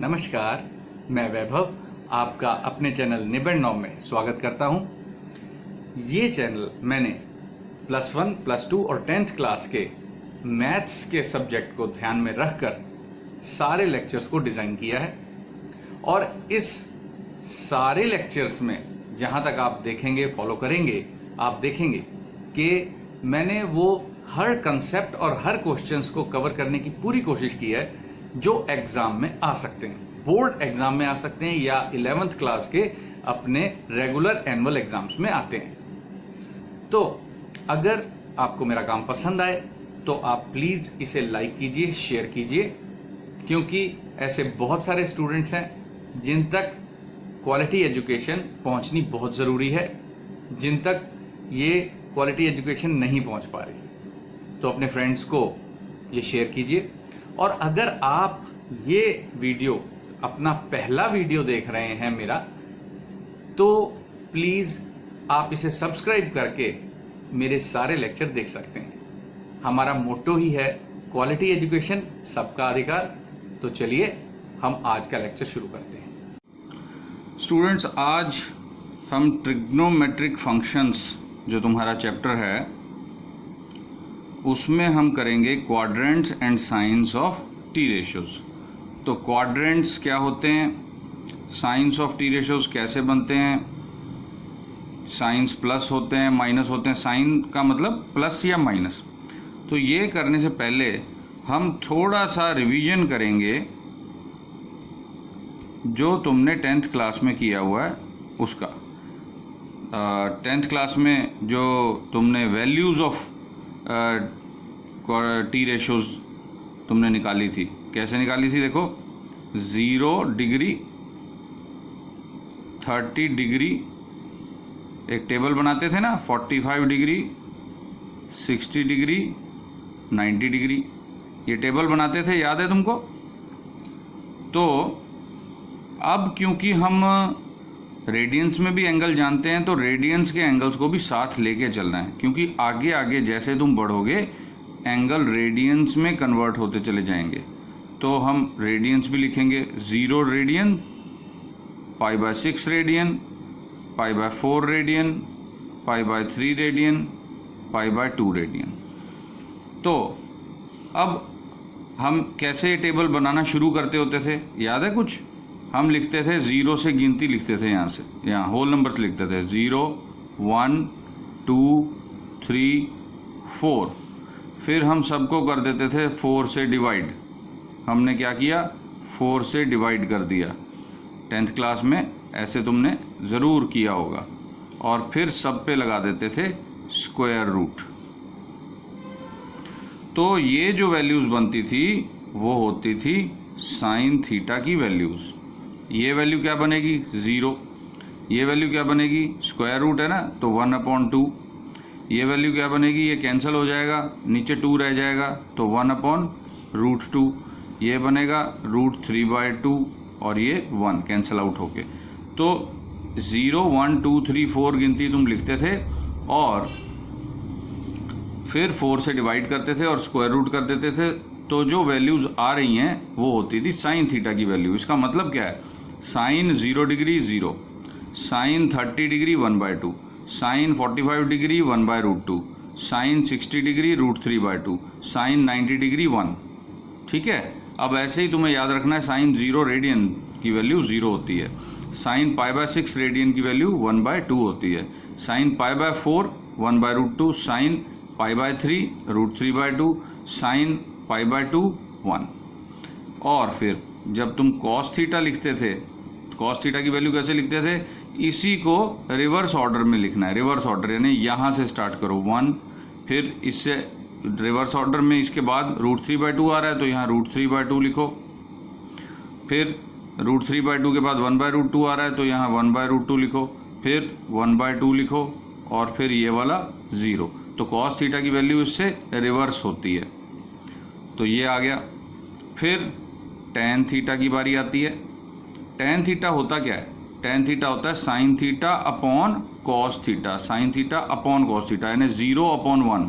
नमस्कार, मैं वैभव आपका अपने चैनल निबंध 9 में स्वागत करता हूं। ये चैनल मैंने +1, +2 और 10th क्लास के मैथ्स के सब्जेक्ट को ध्यान में रखकर सारे लेक्चर्स को डिज़ाइन किया है और इस सारे लेक्चर्स में जहां तक आप देखेंगे, फॉलो करेंगे, आप देखेंगे कि मैंने वो हर कंसेप्ट और हर क्वेश्चंस को कवर करने की पूरी कोशिश की है जो एग्जाम में आ सकते हैं, बोर्ड एग्जाम में आ सकते हैं या 11th क्लास के अपने रेगुलर एनुअल एग्जाम्स में आते हैं। तो अगर आपको मेरा काम पसंद आए तो आप प्लीज इसे लाइक कीजिए, शेयर कीजिए, क्योंकि ऐसे बहुत सारे स्टूडेंट्स हैं जिन तक क्वालिटी एजुकेशन पहुंचनी बहुत जरूरी है, जिन तक ये क्वालिटी एजुकेशन नहीं पहुंच पा रही। तो अपने फ्रेंड्स को ये शेयर कीजिए और अगर आप ये वीडियो अपना पहला वीडियो देख रहे हैं मेरा, तो प्लीज आप इसे सब्सक्राइब करके मेरे सारे लेक्चर देख सकते हैं। हमारा मोटो ही है क्वालिटी एजुकेशन, सबका अधिकार। तो चलिए हम आज का लेक्चर शुरू करते हैं। स्टूडेंट्स, आज हम ट्रिग्नोमेट्रिक फंक्शंस जो तुम्हारा चैप्टर है उसमें हम करेंगे quadrants and science of T ratios. तो क्वाड्रेंट्स क्या होते हैं, साइंस ऑफ टी रेशियोज कैसे बनते हैं, साइंस प्लस होते हैं, माइनस होते हैं, साइन का मतलब प्लस या माइनस। तो ये करने से पहले हम थोड़ा सा रिवीजन करेंगे जो तुमने 10th क्लास में किया हुआ है उसका। 10th क्लास में जो तुमने वैल्यूज ऑफ टी रेशियोज तुमने निकाली थी, कैसे निकाली थी देखो, 0 डिग्री, 30 डिग्री, एक टेबल बनाते थे ना, 45 डिग्री, 60 डिग्री, 90 डिग्री, ये टेबल बनाते थे, याद है तुमको। तो अब क्योंकि हम रेडियंस में भी एंगल जानते हैं तो रेडियंस के एंगल्स को भी साथ लेके चलना है, क्योंकि आगे आगे जैसे तुम बढ़ोगे एंगल रेडियंस में कन्वर्ट होते चले जाएंगे। तो हम रेडियंस भी लिखेंगे, 0 radian, π/6 radian, π/4 radian, π/3 radian, π/2 radian. तो अब हम कैसे टेबल बनाना शुरू करते होते थे, याद है कुछ? हम लिखते थे 0 से गिनती लिखते थे, यहाँ से यहाँ होल नंबर्स लिखते थे, 0 1 2 3 4। फिर हम सबको कर देते थे 4 से डिवाइड। हमने क्या किया, 4 से डिवाइड कर दिया। 10th क्लास में ऐसे तुमने ज़रूर किया होगा। और फिर सब पे लगा देते थे स्क्वायर रूट। तो ये जो वैल्यूज़ बनती थी वो होती थी साइन थीटा की वैल्यूज़। ये वैल्यू क्या बनेगी, 0। ये वैल्यू क्या बनेगी, स्क्वायर रूट है ना, तो 1/2। ये वैल्यू क्या बनेगी, ये कैंसिल हो जाएगा, नीचे 2 रह जाएगा, तो 1/√2। ये बनेगा √3/2 और ये 1 कैंसिल आउट होके। तो 0 1 2 3 4 गिनती तुम लिखते थे और फिर 4 से डिवाइड करते थे और स्क्वायर रूट कर देते थे। तो जो वैल्यूज आ रही हैं वो होती थी साइन थीटा की वैल्यू। इसका मतलब क्या है, sine 0 degree 0, sine 30 degree 1/2, sine 45 degree 1/√2, sine 60 degree √3/2, sine 90 degree 1। ठीक है। अब ऐसे ही तुम्हें याद रखना है, साइन 0 रेडियन की वैल्यू 0 होती है, साइन π/6 रेडियन की वैल्यू 1/2 होती है, साइन π/4 1/√2, साइन π/3 √3/2, साइन π/2 1। और फिर जब तुम कॉस थीटा लिखते थे, कॉस थीटा की वैल्यू कैसे लिखते थे, इसी को रिवर्स ऑर्डर में लिखना है। रिवर्स ऑर्डर यानी यहाँ से स्टार्ट करो 1, फिर इससे रिवर्स ऑर्डर में इसके बाद √3/2 आ रहा है तो यहाँ √3/2 लिखो, फिर √3/2 के बाद 1/√2 आ रहा है तो यहाँ 1/√2 लिखो, फिर 1/2 लिखो और फिर ये वाला 0। तो कॉस थीटा की वैल्यू इससे रिवर्स होती है। तो ये आ गया। फिर टेन थीटा की बारी आती है। टेन थीटा होता क्या है, टेन थीटा होता है sine theta upon cos theta, sine theta upon cos theta, यानी 0/1,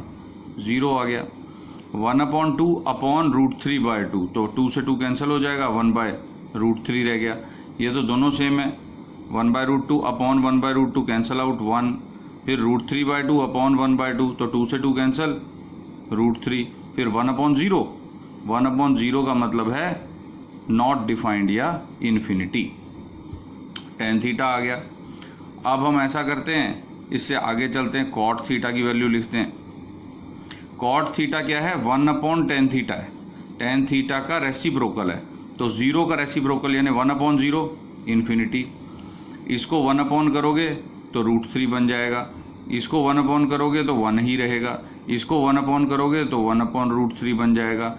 0 आ गया। 1/2 अपॉन √3/2, तो 2 से 2 कैंसिल हो जाएगा, √3 रह गया। ये तो दोनों सेम है, 1/√2 अपॉन 1/√2 कैंसिल आउट 1, फिर √3/2 अपॉन 1/2, तो 2 से 2 कैंसिल, √3, फिर 1/0। 1/0 का मतलब है नॉट डिफाइंड या इन्फिनिटी। tan थीटा आ गया। अब हम ऐसा करते हैं, इससे आगे चलते हैं, cot थीटा की वैल्यू लिखते हैं। cot थीटा क्या है, 1/tan थीटा है। tan थीटा का रेसिप्रोकल है, तो 0 का रेसिप्रोकल यानी 1/0 इन्फिनिटी। इसको 1 करोगे तो √3 बन जाएगा, इसको 1 करोगे तो 1 ही रहेगा, इसको 1 करोगे तो 1/√3 बन जाएगा,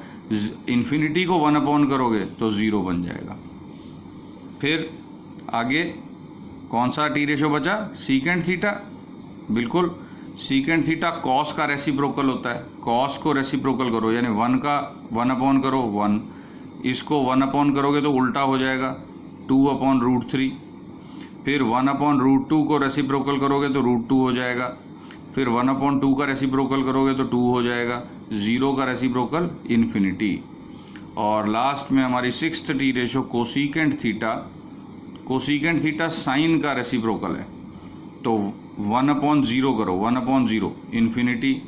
इन्फिनिटी को 1 करोगे तो 0 बन जाएगा। फिर आगे कौन सा टी रेशो बचा, सीकेंट थीटा। बिल्कुल, सीकेंट थीटा कॉस का रेसिप्रोकल होता है। कॉस को रेसिप्रोकल करो यानी 1 का 1 करो 1, इसको 1 करोगे तो उल्टा हो जाएगा 2/√3, फिर 1/√2 को रेसिप्रोकल करोगे तो √2 हो जाएगा, फिर 1/2 का रेसिप्रोकल करोगे तो 2 हो जाएगा, 0 का रेसिप्रोकल इन्फिनिटी। और लास्ट में हमारी 6th T ratio cosecant theta. Cosecant theta sine का रेसिप्रोकल है, तो 1/0 करो, 1/0 इन्फिनिटी,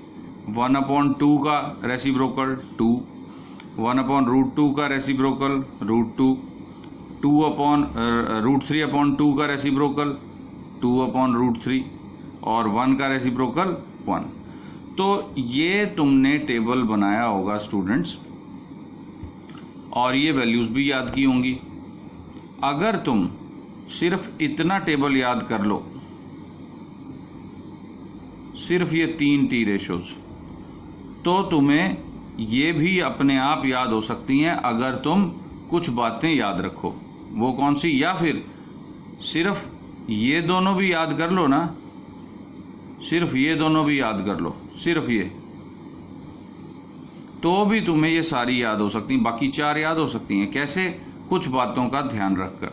1/2 का रेसिप्रोकल 2, 1/√2 का रेसिप्रोकल √2, √3/2 का रेसिप्रोकल 2/√3 और 1 का रेसिप्रोकल 1। तो ये तुमने टेबल बनाया होगा स्टूडेंट्स, और ये वैल्यूज़ भी याद की होंगी। अगर तुम सिर्फ इतना टेबल याद कर लो, सिर्फ ये 3 टी रेशोज, तो तुम्हें ये भी अपने आप याद हो सकती हैं अगर तुम कुछ बातें याद रखो। वो कौन सी, या फिर सिर्फ ये दोनों भी याद कर लो ना, सिर्फ ये दोनों भी याद कर लो, सिर्फ ये, तो भी तुम्हें ये सारी याद हो सकती हैं, बाकी 4 याद हो सकती हैं। कैसे, कुछ बातों का ध्यान रखकर।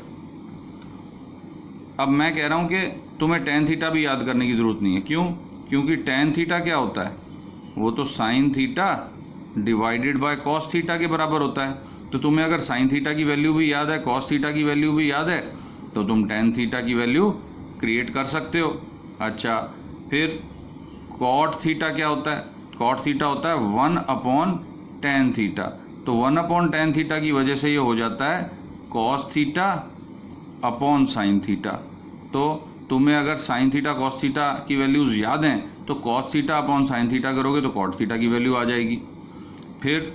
अब मैं कह रहा हूं कि तुम्हें tan थीटा भी याद करने की ज़रूरत नहीं है। क्यों, क्योंकि tan थीटा क्या होता है, वो तो sin theta divided by cos theta के बराबर होता है। तो तुम्हें अगर sin थीटा की वैल्यू भी याद है, cos थीटा की वैल्यू भी याद है, तो तुम tan थीटा की वैल्यू क्रिएट कर सकते हो। अच्छा, फिर cot थीटा क्या होता है, cot थीटा होता है 1/tan थीटा, तो 1/tan थीटा की वजह से ये हो जाता है cos theta upon sin theta. तो तुम्हें अगर sin थीटा cos थीटा की वैल्यूज़ याद हैं तो cos theta upon sin theta करोगे तो cot थीटा की वैल्यू आ जाएगी। फिर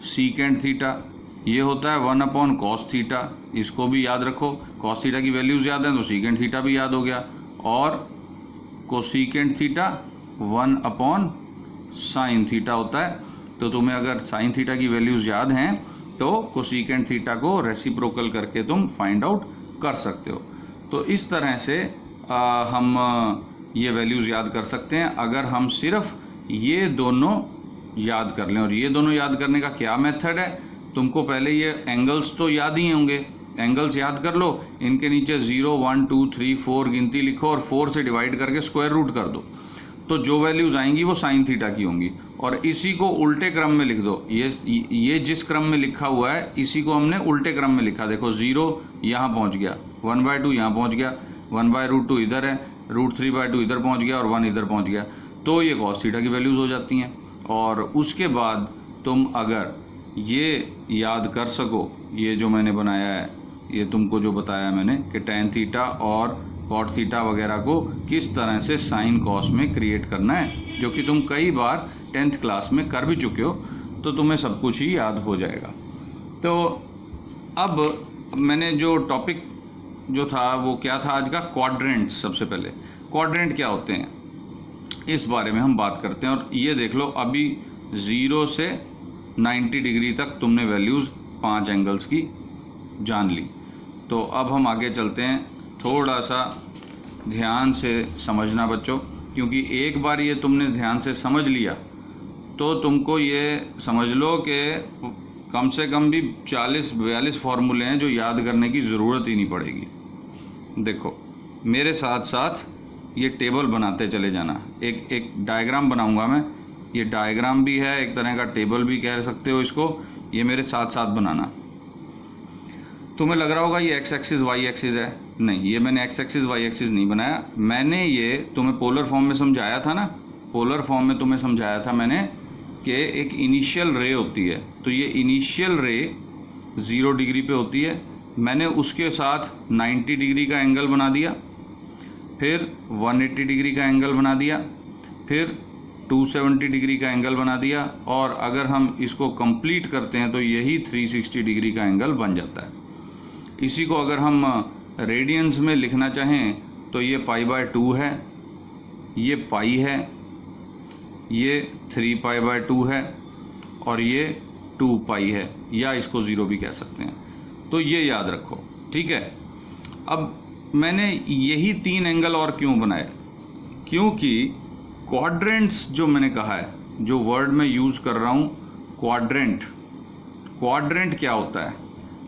सीकेंट थीटा, ये होता है 1/cos थीटा, इसको भी याद रखो। cos थीटा की वैल्यूज़ याद हैं तो सीकेंट थीटा भी याद हो गया। और कोसीकेंट थीटा 1/sin थीटा होता है, तो तुम्हें अगर sin थीटा की वैल्यूज़ याद हैं तो कोसीकेंट थीटा को रेसिप्रोकल करके तुम फाइंड आउट कर सकते हो। तो इस तरह से हम ये वैल्यूज़ याद कर सकते हैं अगर हम सिर्फ ये दोनों याद कर लें। और ये दोनों याद करने का क्या मेथड है, तुमको पहले ये एंगल्स तो याद ही होंगे, एंगल्स याद कर लो, इनके नीचे 0 1 2 3 4 गिनती लिखो और 4 से डिवाइड करके स्क्वायर रूट कर दो, तो जो वैल्यूज़ आएंगी वो sin थीटा की होंगी। और इसी को उल्टे क्रम में लिख दो, ये जिस क्रम में लिखा हुआ है इसी को हमने उल्टे क्रम में लिखा। देखो 0 यहाँ पहुँच गया, 1/2 यहाँ पहुँच गया, 1/√2 इधर है, √3/2 इधर पहुँच गया और 1 इधर पहुँच गया, तो ये cos थीटा की वैल्यूज़ हो जाती हैं। और उसके बाद तुम अगर ये याद कर सको, ये जो मैंने बनाया है, ये तुमको जो बताया मैंने कि tan थीटा और cot थीटा वगैरह को किस तरह से sin cos में क्रिएट करना है, जो कि तुम कई बार 10th क्लास में कर भी चुके हो, तो तुम्हें सब कुछ ही याद हो जाएगा। तो अब मैंने जो टॉपिक जो था वो क्या था आज का, क्वाड्रेंट्स। सबसे पहले क्वाड्रेंट क्या होते हैं इस बारे में हम बात करते हैं। और ये देख लो, अभी 0 से 90 डिग्री तक तुमने वैल्यूज़ 5 एंगल्स की जान ली। तो अब हम आगे चलते हैं, थोड़ा सा ध्यान से समझना बच्चों, क्योंकि एक बार ये तुमने ध्यान से समझ लिया तो तुमको ये समझ लो कि कम से कम भी 40-42 फार्मूले हैं जो याद करने की ज़रूरत ही नहीं पड़ेगी। देखो मेरे साथ साथ ये टेबल बनाते चले जाना, एक डायग्राम बनाऊंगा मैं, ये डायग्राम भी है एक तरह का, टेबल भी कह सकते हो इसको, ये मेरे साथ साथ बनाना। तुम्हें लग रहा होगा ये एक्स एक्सिस वाई एक्सिस है, नहीं, ये मैंने एक्स एक्सिस वाई एक्सिस नहीं बनाया, मैंने ये तुम्हें पोलर फॉर्म में समझाया था ना, पोलर फॉर्म में तुम्हें समझाया था मैंने कि एक इनिशियल रे होती है, तो ये इनिशियल रे 0 डिग्री पे होती है, मैंने उसके साथ 90 डिग्री का एंगल बना दिया, फिर 180 डिग्री का एंगल बना दिया, फिर 270 डिग्री का एंगल बना दिया, और अगर हम इसको कंप्लीट करते हैं तो यही 360 डिग्री का एंगल बन जाता है। इसी को अगर हम रेडियंस में लिखना चाहें तो ये π/2 है, ये पाई है, ये 3π/2 है, और ये 2 पाई है, या इसको 0 भी कह सकते हैं। तो ये याद रखो, ठीक है। अब मैंने यही 3 एंगल और क्यों बनाए, क्योंकि क्वाड्रेंट्स जो मैंने कहा है, जो वर्ड मैं यूज़ कर रहा हूँ क्वाड्रेंट, क्वाड्रेंट क्या होता है,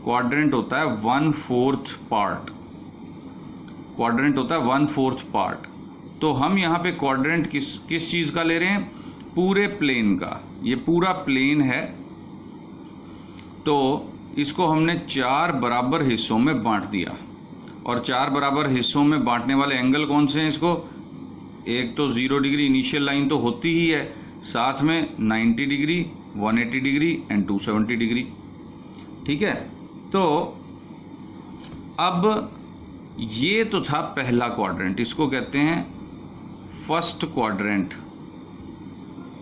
क्वाड्रेंट होता है 1/4 पार्ट, क्वाड्रेंट होता है 1/4 पार्ट। तो हम यहाँ पे क्वाड्रेंट किस चीज़ का ले रहे हैं, पूरे प्लेन का, ये पूरा प्लेन है, तो इसको हमने 4 बराबर हिस्सों में बांट दिया, और 4 बराबर हिस्सों में बांटने वाले एंगल कौन से हैं इसको, एक तो 0 डिग्री इनिशियल लाइन तो होती ही है, साथ में 90 डिग्री, 180 डिग्री एंड 270 डिग्री, ठीक है। तो अब ये तो था पहला क्वाड्रेंट, इसको कहते हैं फर्स्ट क्वाड्रेंट,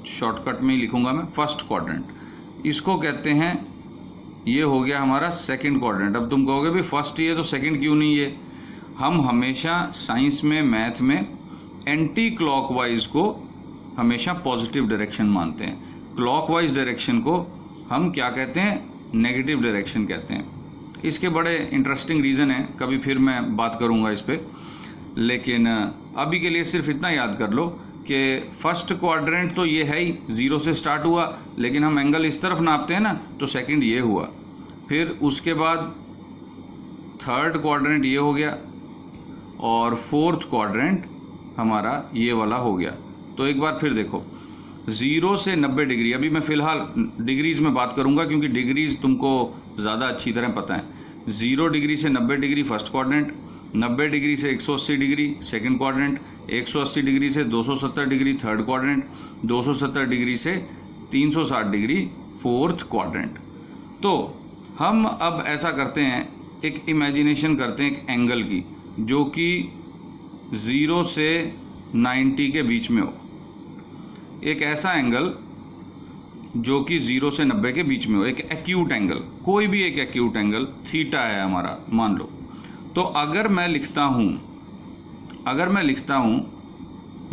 शॉर्टकट में ही लिखूंगा मैं, फर्स्ट क्वाड्रेंट इसको कहते हैं। ये हो गया हमारा सेकंड क्वाड्रेंट। अब तुम कहोगे भी फर्स्ट ही है तो सेकंड क्यों नहीं है, हम हमेशा साइंस में, मैथ में एंटी क्लॉकवाइज को हमेशा पॉजिटिव डायरेक्शन मानते हैं, क्लॉकवाइज डायरेक्शन को हम क्या कहते हैं, नेगेटिव डायरेक्शन कहते हैं। इसके बड़े इंटरेस्टिंग रीज़न है, कभी फिर मैं बात करूंगा इस पे, लेकिन अभी के लिए सिर्फ इतना याद कर लो कि फर्स्ट क्वाड्रेंट तो ये है ही, 0 से स्टार्ट हुआ, लेकिन हम एंगल इस तरफ नापते हैं ना, तो सेकंड ये हुआ, फिर उसके बाद थर्ड क्वाड्रेंट ये हो गया, और फोर्थ क्वाड्रेंट हमारा ये वाला हो गया। तो एक बार फिर देखो, 0 से 90 डिग्री, अभी मैं फ़िलहाल डिग्रीज में बात करूंगा क्योंकि डिग्रीज तुमको ज़्यादा अच्छी तरह पता है। 0 डिग्री से 90 डिग्री फर्स्ट क्वाड्रेंट, 90 डिग्री से 180 डिग्री सेकंड क्वाड्रेंट, 180 डिग्री से 270 डिग्री थर्ड क्वाड्रेंट, 270 डिग्री से 360 डिग्री फोर्थ क्वाड्रेंट। तो हम अब ऐसा करते हैं, एक इमेजिनेशन करते हैं एक एंगल की जो कि 0 से 90 के बीच में हो, एक ऐसा एंगल जो कि 0 से 90 के बीच में हो, एक एक्यूट एंगल, कोई भी एक एक्यूट एंगल, थीटा है हमारा मान लो। तो अगर मैं लिखता हूं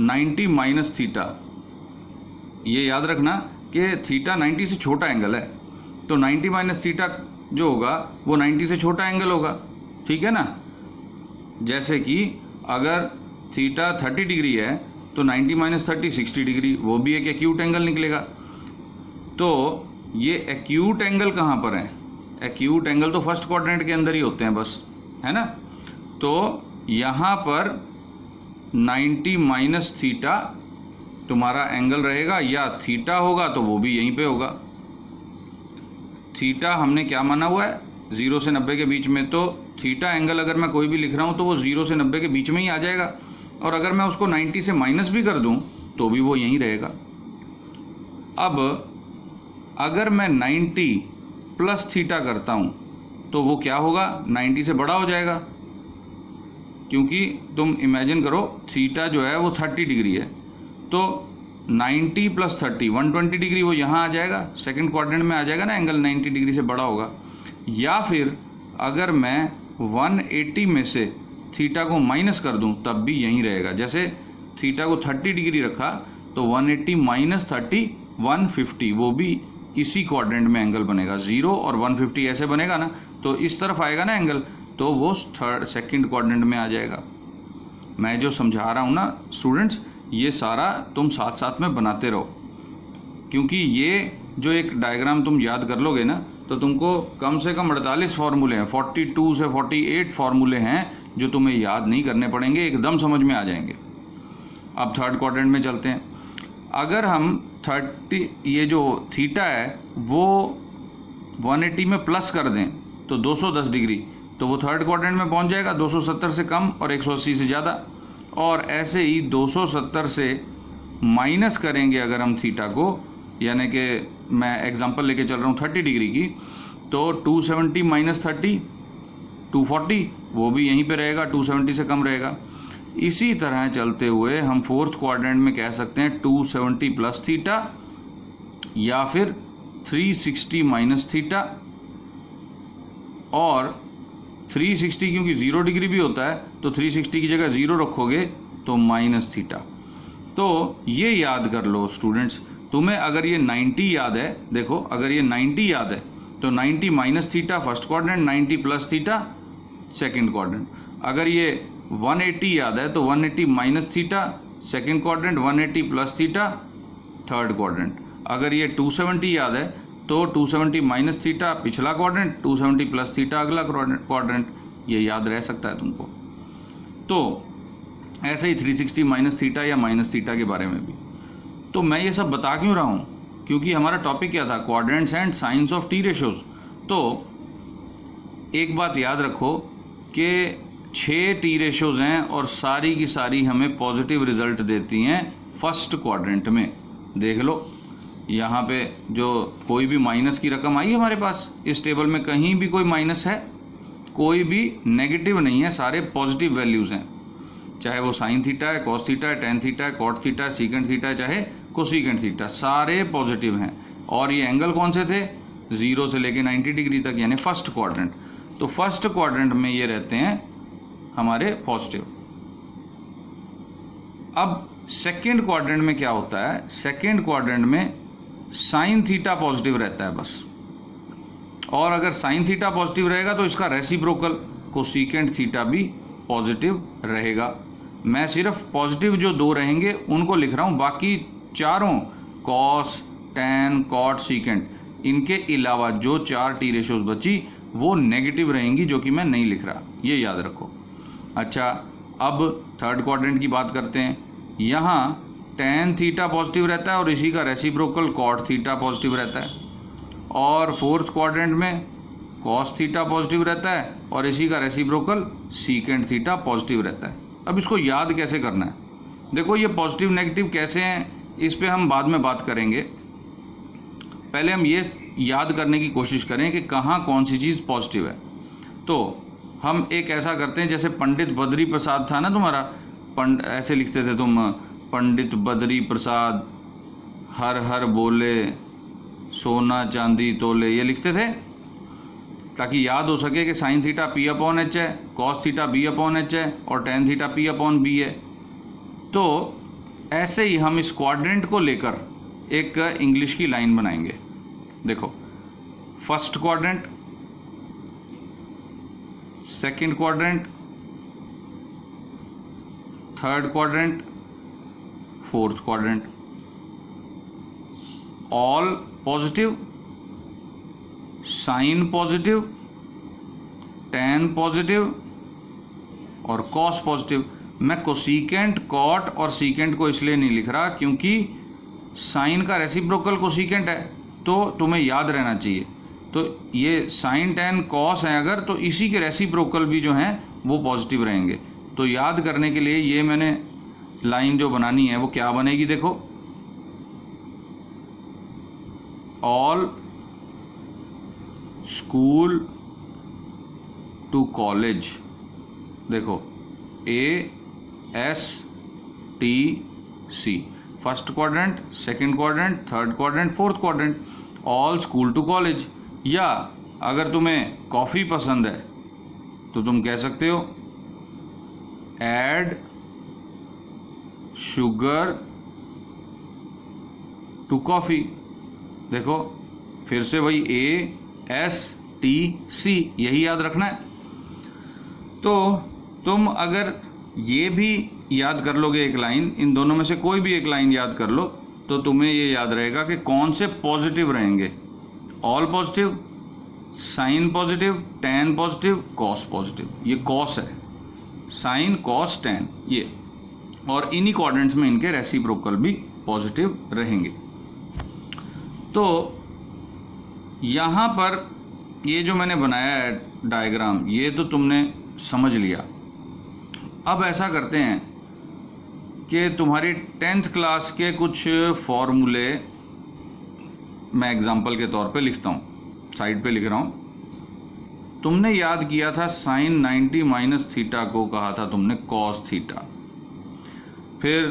90 माइनस थीटा, ये याद रखना कि थीटा 90 से छोटा एंगल है, तो 90 माइनस थीटा जो होगा वो 90 से छोटा एंगल होगा, ठीक है ना। जैसे कि अगर थीटा 30 डिग्री है तो 90 माइनस 30 60 डिग्री, वो भी एक एक्यूट एंगल निकलेगा। तो ये एक्यूट एंगल कहाँ पर है, एक्यूट एंगल तो फर्स्ट क्वाड्रेंट के अंदर ही होते हैं बस, है ना। तो यहाँ पर 90 माइनस थीटा तुम्हारा एंगल रहेगा, या थीटा होगा तो वो भी यहीं पे होगा। थीटा हमने क्या माना हुआ है, 0 से 90 के बीच में, तो थीटा एंगल अगर मैं कोई भी लिख रहा हूँ तो वो 0 से 90 के बीच में ही आ जाएगा, और अगर मैं उसको 90 से माइनस भी कर दूँ तो भी वो यहीं रहेगा। अब अगर मैं 90 प्लस थीटा करता हूँ तो वो क्या होगा, 90 से बड़ा हो जाएगा, क्योंकि तुम इमेजिन करो थीटा जो है वो 30 डिग्री है, तो 90 प्लस 30 120 डिग्री वो यहाँ आ जाएगा, सेकंड क्वाड्रेंट में आ जाएगा ना, एंगल 90 डिग्री से बड़ा होगा। या फिर अगर मैं 180 में से थीटा को माइनस कर दूं तब भी यहीं रहेगा। जैसे थीटा को 30 डिग्री रखा तो 180 माइनस 30 150, वो भी इसी क्वाड्रेंट में एंगल बनेगा, 0 और 150 ऐसे बनेगा ना, तो इस तरफ आएगा ना एंगल, तो वो सेकंड क्वाड्रेंट में आ जाएगा। मैं जो समझा रहा हूँ ना स्टूडेंट्स, ये सारा तुम साथ साथ में बनाते रहो, क्योंकि ये जो एक डायग्राम तुम याद कर लोगे ना, तो तुमको कम से कम 48 फार्मूले हैं, 42 से 48 फार्मूले हैं जो तुम्हें याद नहीं करने पड़ेंगे, एकदम समझ में आ जाएंगे। अब थर्ड क्वाड्रेंट में चलते हैं। अगर हम 30, ये जो थीटा है वो 180 में प्लस कर दें तो 210 डिग्री, तो वो थर्ड क्वाड्रेंट में पहुंच जाएगा 270 से कम और 180 से ज़्यादा। और ऐसे ही 270 से माइनस करेंगे अगर हम थीटा को, यानी कि मैं एग्जांपल लेके चल रहा हूँ 30 डिग्री की, तो 270 माइनस 30 240, वो भी यहीं पे रहेगा, 270 से कम रहेगा। इसी तरह चलते हुए हम फोर्थ क्वाड्रेंट में कह सकते हैं 270 प्लस थीटा या फिर 360 माइनस थीटा, और 360 क्योंकि 0 डिग्री भी होता है तो 360 की जगह 0 रखोगे तो माइनस थीटा। तो ये याद कर लो स्टूडेंट्स, तुम्हें अगर ये 90 याद है, देखो अगर ये 90 याद है तो 90 minus theta first quadrant, 90 plus theta second quadrant. अगर ये 180 याद है तो 180 minus theta second quadrant, 180 plus theta third quadrant. अगर ये 270 याद है तो 270 माइनस थीटा पिछला क्वाड्रेंट, 270 प्लस थीटा अगला क्वाड्रेंट। ये याद रह सकता है तुमको। तो ऐसे ही 360 माइनस थीटा या माइनस थीटा के बारे में भी। तो मैं ये सब बता क्यों रहा हूँ, क्योंकि हमारा टॉपिक क्या था, quadrants and science of T ratios. तो एक बात याद रखो कि 6 टी रेशोज हैं और सारी की सारी हमें पॉजिटिव रिजल्ट देती हैं फर्स्ट क्वाड्रेंट में। देख लो यहाँ पे जो कोई भी माइनस की रकम आई है हमारे पास, इस टेबल में कहीं भी कोई माइनस है, कोई भी नेगेटिव नहीं है, सारे पॉजिटिव वैल्यूज़ हैं। चाहे वो साइन थीटा है, कॉस थीटा है, टेन थीटा है, कॉट थीटा है, सीकेंट थीटा है, चाहे कोसीकेंट थीटा, सारे पॉजिटिव हैं। और ये एंगल कौन से थे, 0 से लेके 90 डिग्री तक, यानी फर्स्ट क्वाड्रेंट। तो फर्स्ट क्वाड्रेंट में ये रहते हैं हमारे पॉजिटिव। अब सेकेंड क्वाड्रेंट में क्या होता है, सेकेंड क्वाड्रेंट में साइन थीटा पॉजिटिव रहता है बस। और अगर साइन थीटा पॉजिटिव रहेगा तो इसका रेसिप्रोकल कोसीकेंट थीटा भी पॉजिटिव रहेगा। मैं सिर्फ पॉजिटिव जो 2 रहेंगे उनको लिख रहा हूँ, बाकी चारों कॉस, टैन, कॉट, सीकेंट, इनके अलावा जो 4 टी रेशोज बची वो नेगेटिव रहेंगी, जो कि मैं नहीं लिख रहा, ये याद रखो। अच्छा, अब थर्ड क्वाड्रेंट की बात करते हैं। यहाँ टैन थीटा पॉजिटिव रहता है और इसी का रेसिप्रोकल कॉट थीटा पॉजिटिव रहता है। और फोर्थ क्वाड्रेंट में कॉस थीटा पॉजिटिव रहता है और इसी का रेसिप्रोकल सीकेंट थीटा पॉजिटिव रहता है। अब इसको याद कैसे करना है, देखो ये पॉजिटिव नेगेटिव कैसे हैं इस पे हम बाद में बात करेंगे। पहले हम ये याद करने की कोशिश करें कि कहाँ कौन सी चीज़ पॉजिटिव है। तो हम एक ऐसा करते हैं, जैसे पंडित बद्री प्रसाद था ना तुम्हारा, ऐसे लिखते थे तुम, पंडित बद्री प्रसाद हर हर बोले सोना चांदी तोले, ये लिखते थे ताकि याद हो सके कि sine theta P upon H है, cos theta B upon H है और tan theta P upon B है। तो ऐसे ही हम इस क्वाड्रेंट को लेकर एक इंग्लिश की लाइन बनाएंगे। देखो, first quadrant, second quadrant, third quadrant, fourth quadrant, all positive, sine positive, tan positive और कॉस पॉजिटिव। मैं कोसीकेंट, कॉट और सीकेंट को इसलिए नहीं लिख रहा क्योंकि साइन का रेसिप्रोकल कोसीकेंट है, तो तुम्हें याद रहना चाहिए। तो ये साइन, टैन, कॉस हैं अगर, तो इसी के रेसिप्रोकल भी जो हैं वो पॉजिटिव रहेंगे। तो याद करने के लिए ये मैंने लाइन जो बनानी है वो क्या बनेगी, देखो, ऑल स्कूल टू कॉलेज। देखो, ASTC, first quadrant, second quadrant, third quadrant, fourth quadrant, all school to college. या अगर तुम्हें कॉफ़ी पसंद है तो तुम कह सकते हो ऐड शुगर टू कॉफ़ी। देखो फिर से वही ASTC, यही याद रखना है। तो तुम अगर ये भी याद कर लोगे एक लाइन, इन दोनों में से कोई भी एक लाइन याद कर लो, तो तुम्हें ये याद रहेगा कि कौन से पॉजिटिव रहेंगे, all positive, sine positive, tan positive, cos positive. ये कॉस है, साइन, कॉस, टैन, ये, और इन्हीं क्वाड्रेंट्स में इनके रेसिप्रोकल भी पॉजिटिव रहेंगे। तो यहाँ पर ये जो मैंने बनाया है डायग्राम, ये तो तुमने समझ लिया। अब ऐसा करते हैं कि तुम्हारी 10th क्लास के कुछ फॉर्मूले मैं एग्जांपल के तौर पे लिखता हूँ, साइड पे लिख रहा हूँ। तुमने याद किया था साइन 90 माइनस थीटा को कहा था तुमने कॉस थीटा, फिर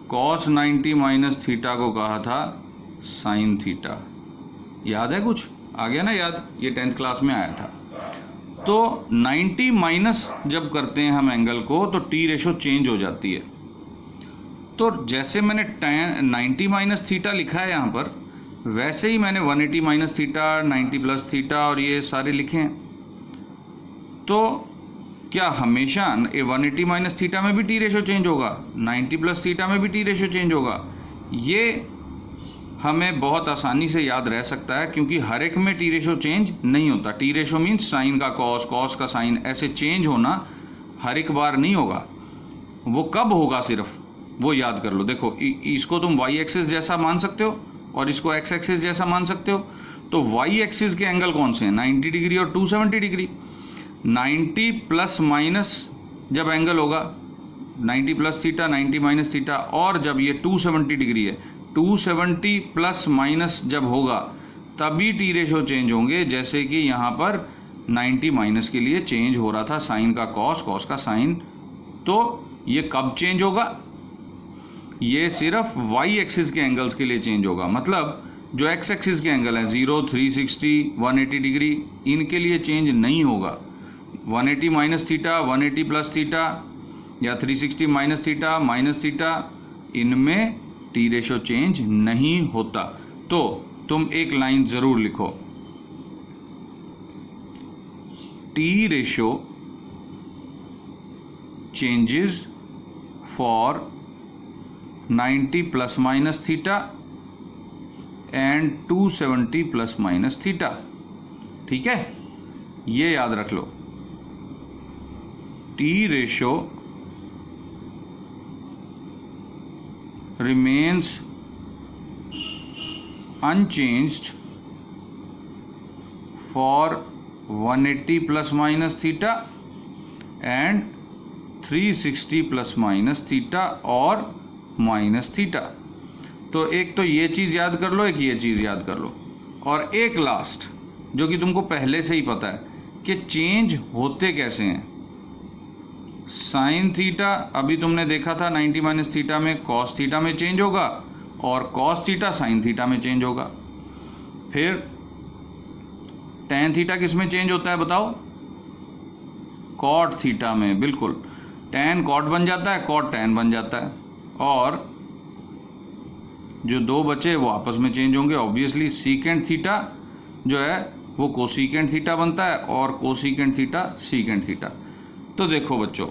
कॉस 90 माइनस थीटा को कहा था साइन थीटा। याद है, कुछ आ गया ना याद? ये 10th क्लास में आया था। तो 90 माइनस जब करते हैं हम एंगल को तो टी रेशो चेंज हो जाती है। तो जैसे मैंने 90 माइनस थीटा लिखा है यहाँ पर, वैसे ही मैंने 180 माइनस थीटा, 90 प्लस थीटा और ये सारे लिखे हैं। तो क्या हमेशा 180 माइनस थीटा में भी टी रेशो चेंज होगा, 90 प्लस थीटा में भी टी रेशो चेंज होगा? ये हमें बहुत आसानी से याद रह सकता है, क्योंकि हर एक में टी रेशो चेंज नहीं होता। टी रेशो मीन्स साइन का कॉस, कॉस का साइन, ऐसे चेंज होना हर एक बार नहीं होगा। वो कब होगा सिर्फ वो याद कर लो। देखो, इसको तुम वाई एक्सिस जैसा मान सकते हो और इसको एक्स एक्सिस जैसा मान सकते हो। तो वाई एक्सिस के एंगल कौन से हैं? 90 डिग्री और 270 डिग्री। 90 प्लस माइनस जब एंगल होगा, 90 प्लस थीटा, 90 माइनस थीटा, और जब ये 270 डिग्री है, 270 प्लस माइनस जब होगा तभी टी रेशो चेंज होंगे। जैसे कि यहाँ पर 90 माइनस के लिए चेंज हो रहा था साइन का कॉस, कॉस का साइन। तो ये कब चेंज होगा? ये सिर्फ वाई एक्सिस के एंगल्स के लिए चेंज होगा। मतलब जो एक्स एक्सिस के एंगल हैं 0, 360, 180 डिग्री, इनके लिए चेंज नहीं होगा। 180 माइनस थीटा, 180 प्लस थीटा या 360 माइनस थीटा, इनमें टी रेशो चेंज नहीं होता। तो तुम एक लाइन जरूर लिखो, T ratio changes for 90 plus minus theta and 270 plus minus theta. ठीक है, ये याद रख लो। T ratio remains unchanged for 180 plus minus theta and 360 plus minus theta और माइनस थीटा। तो एक तो ये चीज़ याद कर लो, एक ये चीज़ याद कर लो, और एक लास्ट जो कि तुमको पहले से ही पता है कि चेंज होते कैसे हैं। साइन थीटा अभी तुमने देखा था 90 माइनस थीटा में कॉस थीटा में चेंज होगा, और कॉस थीटा साइन थीटा में चेंज होगा। फिर टेन थीटा किस में चेंज होता है बताओ? कॉट थीटा में। बिल्कुल, टेन कॉट बन जाता है, कॉट टेन बन जाता है, और जो दो बचे वो आपस में चेंज होंगे ऑब्वियसली। सीकेंट थीटा जो है वो कोसीकेंट थीटा बनता है, और कोसीकेंट थीटा सीकेंट थीटा। तो देखो बच्चों,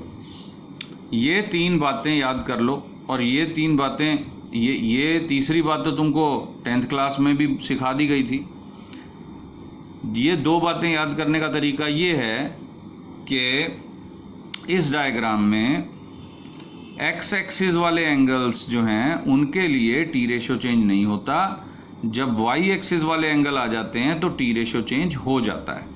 ये तीन बातें याद कर लो, और ये तीन बातें, ये तीसरी बात तो तुमको 10th क्लास में भी सिखा दी गई थी। ये दो बातें याद करने का तरीका ये है कि इस डायग्राम में एक्स एक्सिस वाले एंगल्स जो हैं उनके लिए टी रेशो चेंज नहीं होता। जब वाई एक्सिस वाले एंगल आ जाते हैं तो टी रेशो चेंज हो जाता है।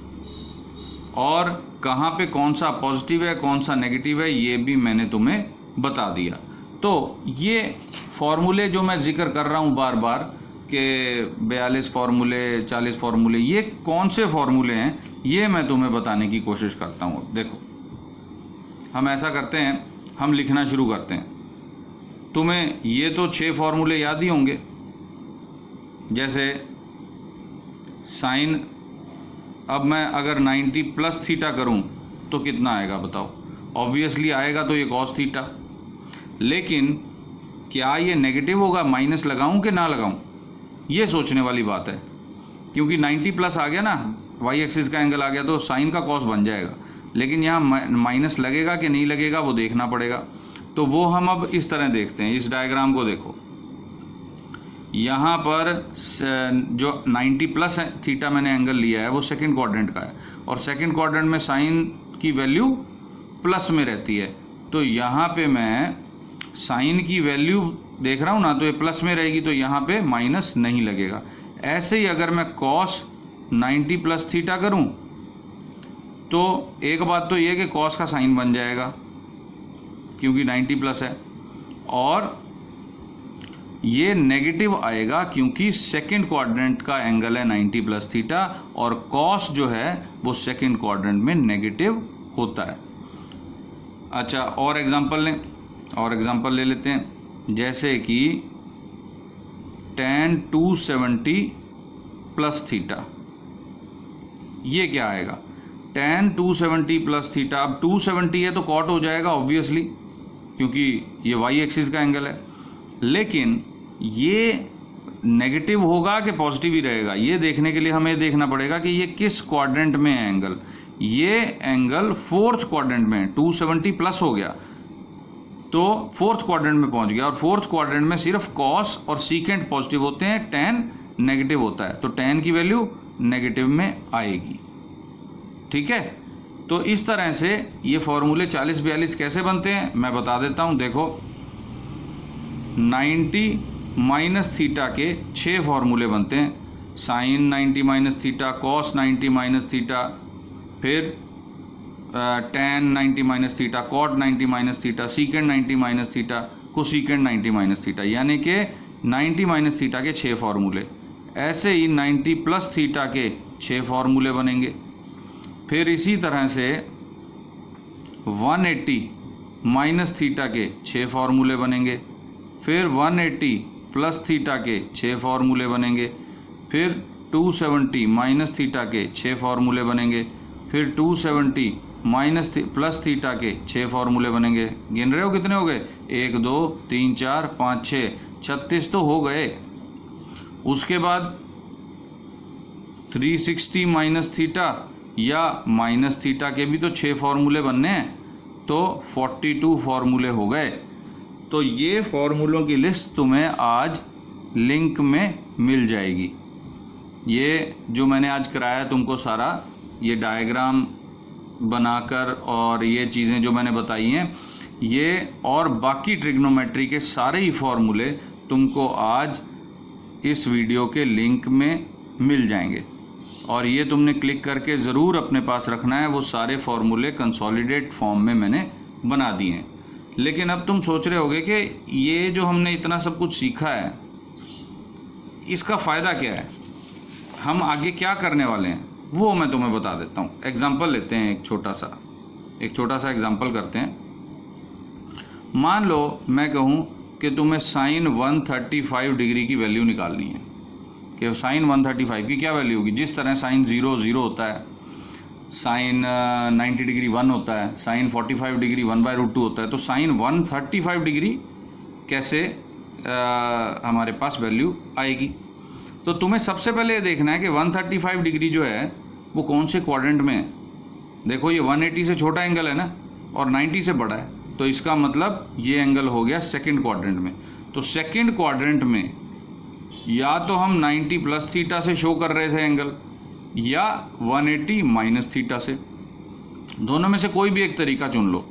और कहाँ पे कौन सा पॉजिटिव है कौन सा नेगेटिव है ये भी मैंने तुम्हें बता दिया। तो ये फॉर्मूले जो मैं जिक्र कर रहा हूँ बार बार कि 42 फार्मूले, 40 फार्मूले, ये कौन से फार्मूले हैं ये मैं तुम्हें बताने की कोशिश करता हूँ। देखो, हम ऐसा करते हैं, हम लिखना शुरू करते हैं। तुम्हें ये तो 6 फार्मूले याद ही होंगे। जैसे साइन, अब मैं अगर 90 प्लस थीटा करूं तो कितना आएगा बताओ? ऑब्वियसली आएगा तो ये कॉस थीटा। लेकिन क्या ये नेगेटिव होगा? माइनस लगाऊं कि ना लगाऊं, ये सोचने वाली बात है। क्योंकि 90 प्लस आ गया ना, वाई एक्सिस का एंगल आ गया, तो साइन का कॉस बन जाएगा। लेकिन यहाँ माइनस लगेगा कि नहीं लगेगा वो देखना पड़ेगा। तो वो हम अब इस तरह देखते हैं। इस डायग्राम को देखो, यहाँ पर जो 90 प्लस थीटा मैंने एंगल लिया है वो सेकंड क्वाड्रेंट का है, और सेकंड क्वाड्रेंट में साइन की वैल्यू प्लस में रहती है। तो यहाँ पे मैं साइन की वैल्यू देख रहा हूँ ना, तो ये प्लस में रहेगी, तो यहाँ पे माइनस नहीं लगेगा। ऐसे ही अगर मैं कॉस 90 प्लस थीटा करूं तो एक बात तो ये कि कॉस का साइन बन जाएगा क्योंकि 90 प्लस है, और ये नेगेटिव आएगा क्योंकि सेकंड क्वाड्रेंट का एंगल है 90 प्लस थीटा, और कॉस जो है वो सेकंड क्वाड्रेंट में नेगेटिव होता है। अच्छा, और एग्जांपल ले लेते हैं, जैसे कि tan 270 प्लस थीटा। ये क्या आएगा? tan 270 plus theta. अब 270 है तो कॉट हो जाएगा ऑब्वियसली, क्योंकि ये वाई एक्सिस का एंगल है। लेकिन ये नेगेटिव होगा कि पॉजिटिव ही रहेगा, ये देखने के लिए हमें देखना पड़ेगा कि ये किस क्वाड्रेंट में है एंगल। ये एंगल फोर्थ क्वाड्रेंट में, 270 प्लस हो गया तो फोर्थ क्वाड्रेंट में पहुंच गया, और फोर्थ क्वाड्रेंट में सिर्फ कॉस और सीकेंट पॉजिटिव होते हैं, tan नेगेटिव होता है, तो tan की वैल्यू नेगेटिव में आएगी। ठीक है, तो इस तरह से ये फॉर्मूले 40-42 कैसे बनते हैं मैं बता देता हूं। देखो, 90 माइनस थीटा के 6 फॉर्मूले बनते हैं, sine 90 minus theta, cos 90 minus theta, फिर tan 90 minus theta, cot 90 minus theta, secant 90 minus theta, cosecant 90 minus theta, यानी कि 90 माइनस थीटा के 6 फॉर्मूले। ऐसे ही 90 प्लस थीटा के 6 फॉर्मूले बनेंगे। फिर इसी तरह से 180 माइनस थीटा के 6 फॉर्मूले बनेंगे, फिर 180 प्लस थीटा के 6 फॉर्मूले बनेंगे, फिर 270 माइनस थीटा के 6 फॉर्मूले बनेंगे, फिर 270 माइनस प्लस थीटा के 6 फॉर्मूले बनेंगे। गिन रहे हो कितने हो गए? 1 2 3 4 5 6 36 तो हो गए। उसके बाद 360 माइनस थीटा या माइनस थीटा के भी तो 6 फॉर्मूले बनने हैं, तो 42 फॉर्मूले हो गए। तो ये फॉर्मूलों की लिस्ट तुम्हें आज लिंक में मिल जाएगी। ये जो मैंने आज कराया तुमको सारा, ये डायग्राम बनाकर और ये चीज़ें जो मैंने बताई हैं, ये और बाकी ट्रिग्नोमेट्री के सारे ही फॉर्मूले तुमको आज इस वीडियो के लिंक में मिल जाएंगे, और ये तुमने क्लिक करके ज़रूर अपने पास रखना है। वो सारे फॉर्मूले कंसोलिडेट फॉर्म में मैंने बना दिए हैं। लेकिन अब तुम सोच रहे होगे कि ये जो हमने इतना सब कुछ सीखा है, इसका फ़ायदा क्या है, हम आगे क्या करने वाले हैं, वो मैं तुम्हें बता देता हूँ। एग्जाम्पल लेते हैं, एक छोटा सा एग्जाम्पल करते हैं। मान लो मैं कहूँ कि तुम्हें साइन 135 डिग्री की वैल्यू निकालनी है, कि साइन 135 की क्या वैल्यू होगी। जिस तरह साइन 0 0 होता है, साइन 90 डिग्री 1 होता है, साइन 45 डिग्री 1/√2 होता है, तो साइन 135 डिग्री कैसे हमारे पास वैल्यू आएगी। तो तुम्हें सबसे पहले ये देखना है कि 135 डिग्री जो है वो कौन से क्वाड्रेंट में है। देखो, ये 180 से छोटा एंगल है ना, और 90 से बड़ा है, तो इसका मतलब ये एंगल हो गया सेकंड क्वाड्रेंट में। तो सेकंड क्वाड्रेंट में या तो हम 90 प्लस थीटा से शो कर रहे थे एंगल, या 180 माइनस थीटा से, दोनों में से कोई भी एक तरीका चुन लो।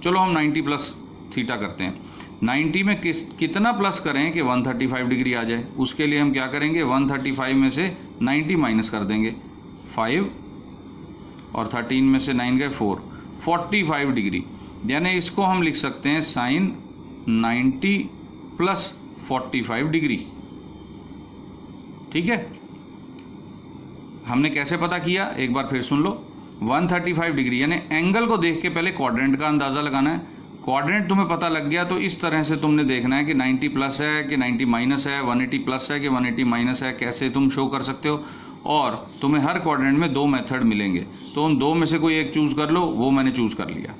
चलो हम 90 प्लस थीटा करते हैं। 90 में कितना प्लस करें कि 135 डिग्री आ जाए, उसके लिए हम क्या करेंगे, 135 में से 90 माइनस कर देंगे 5, और 13 में से 9 गए 4, 45 डिग्री। यानी इसको हम लिख सकते हैं साइन 90 प्लस 45 डिग्री। ठीक है, हमने कैसे पता किया, एक बार फिर सुन लो। 135 डिग्री यानी एंगल को देख के पहले क्वाड्रेंट का अंदाज़ा लगाना है। क्वाड्रेंट तुम्हें पता लग गया तो इस तरह से तुमने देखना है कि 90 प्लस है कि 90 माइनस है, 180 प्लस है कि 180 माइनस है, कैसे तुम शो कर सकते हो। और तुम्हें हर क्वाड्रेंट में 2 मेथड मिलेंगे, तो उन 2 में से कोई एक चूज़ कर लो। वो मैंने चूज़ कर लिया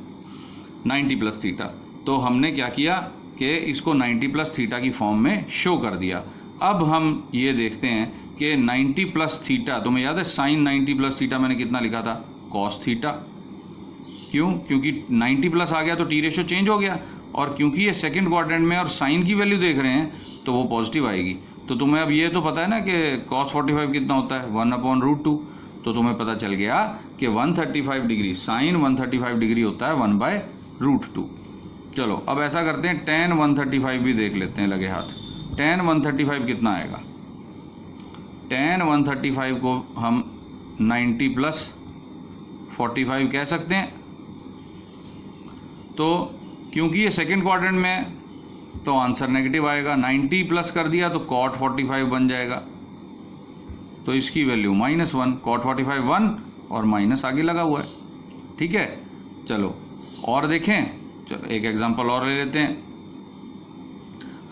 90 प्लस थीटा। तो हमने क्या किया कि इसको 90 प्लस थीटा की फॉर्म में शो कर दिया। अब हम ये देखते हैं कि 90 प्लस थीटा, तुम्हें याद है साइन 90 प्लस थीटा मैंने कितना लिखा था, कॉस थीटा। क्यों? क्योंकि 90 प्लस आ गया तो टी रेशो चेंज हो गया, और क्योंकि ये सेकंड क्वाड्रेंट में और साइन की वैल्यू देख रहे हैं तो वो पॉजिटिव आएगी। तो तुम्हें अब ये तो पता है ना कि कॉस 45 कितना होता है, 1/√2। तो तुम्हें पता चल गया कि 135 डिग्री, साइन 135 डिग्री होता है 1/√2। चलो अब ऐसा करते हैं, tan 135 भी देख लेते हैं लगे हाथ। tan 135 कितना आएगा, tan 135 को हम 90 प्लस 45 कह सकते हैं। तो क्योंकि ये सेकेंड क्वाड्रेंट में है तो आंसर नेगेटिव आएगा। 90 प्लस कर दिया तो cot 45 बन जाएगा, तो इसकी वैल्यू -1, cot 45 1 और माइनस आगे लगा हुआ है। ठीक है, चलो और देखें। चलो एक एग्जांपल और ले लेते हैं।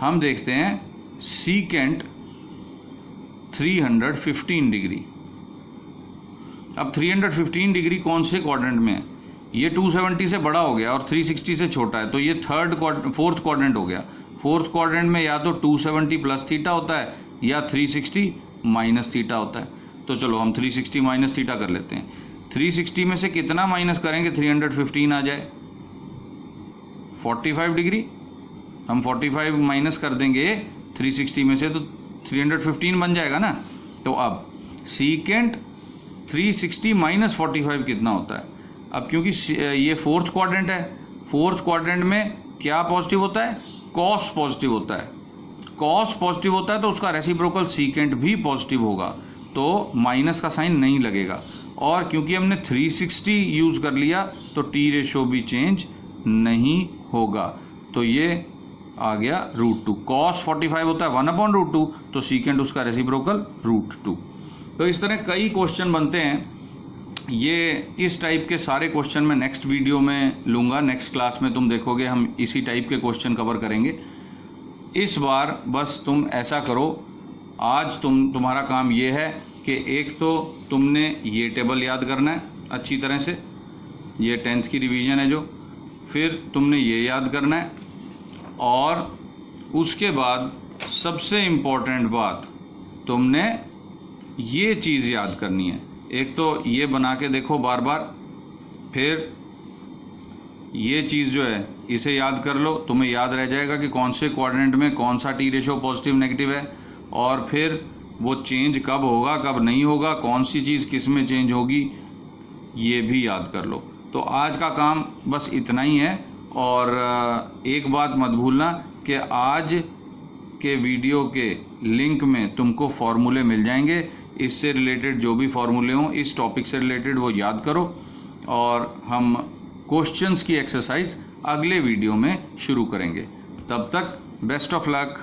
हम देखते हैं सीकेंट 315 डिग्री। अब 315 डिग्री कौन से क्वाड्रेंट में है? ये 270 से बड़ा हो गया और 360 से छोटा है, तो ये फोर्थ क्वाड्रेंट हो गया। फोर्थ क्वाड्रेंट में या तो 270 प्लस थीटा होता है या 360 माइनस थीटा होता है। तो चलो हम 360 माइनस थीटा कर लेते हैं। 360 में से कितना माइनस करेंगे 315 आ जाए? 45 डिग्री। हम 45 माइनस कर देंगे 360 में से तो 315 बन जाएगा ना। तो अब सीकेंट 360 माइनस 45 कितना होता है? अब क्योंकि ये फोर्थ क्वाड्रेंट है, फोर्थ क्वाड्रेंट में क्या पॉजिटिव होता है? कॉस पॉजिटिव होता है। कॉस पॉजिटिव होता है तो उसका रेसिप्रोकल सीकेंट भी पॉजिटिव होगा, तो माइनस का साइन नहीं लगेगा। और क्योंकि हमने 360 यूज कर लिया तो टी रेशो भी चेंज नहीं होगा, तो ये आ गया √2। कॉस 45 होता है 1/√2, तो सीकेंट उसका रेसिप्रोकल √2। तो इस तरह कई क्वेश्चन बनते हैं। ये इस टाइप के सारे क्वेश्चन मैं नेक्स्ट वीडियो में लूँगा। नेक्स्ट क्लास में तुम देखोगे हम इसी टाइप के क्वेश्चन कवर करेंगे। इस बार बस तुम ऐसा करो, आज तुम्हारा काम ये है कि एक तो तुमने ये टेबल याद करना है अच्छी तरह से, ये 10th की रिवीजन है जो, फिर तुमने ये याद करना है, और उसके बाद सबसे इम्पोर्टेंट बात तुमने ये चीज़ याद करनी है। एक तो ये बना के देखो बार बार, फिर ये चीज़ जो है इसे याद कर लो, तुम्हें याद रह जाएगा कि कौन से क्वाड्रेंट में कौन सा टी रेशो पॉजिटिव नेगेटिव है, और फिर वो चेंज कब होगा कब नहीं होगा, कौन सी चीज़ किस में चेंज होगी, ये भी याद कर लो। तो आज का काम बस इतना ही है। और एक बात मत भूलना कि आज के वीडियो के लिंक में तुमको फॉर्मूले मिल जाएंगे। इससे रिलेटेड जो भी फॉर्मूले हों इस टॉपिक से रिलेटेड वो याद करो, और हम क्वेश्चंस की एक्सरसाइज अगले वीडियो में शुरू करेंगे। तब तक बेस्ट ऑफ लक।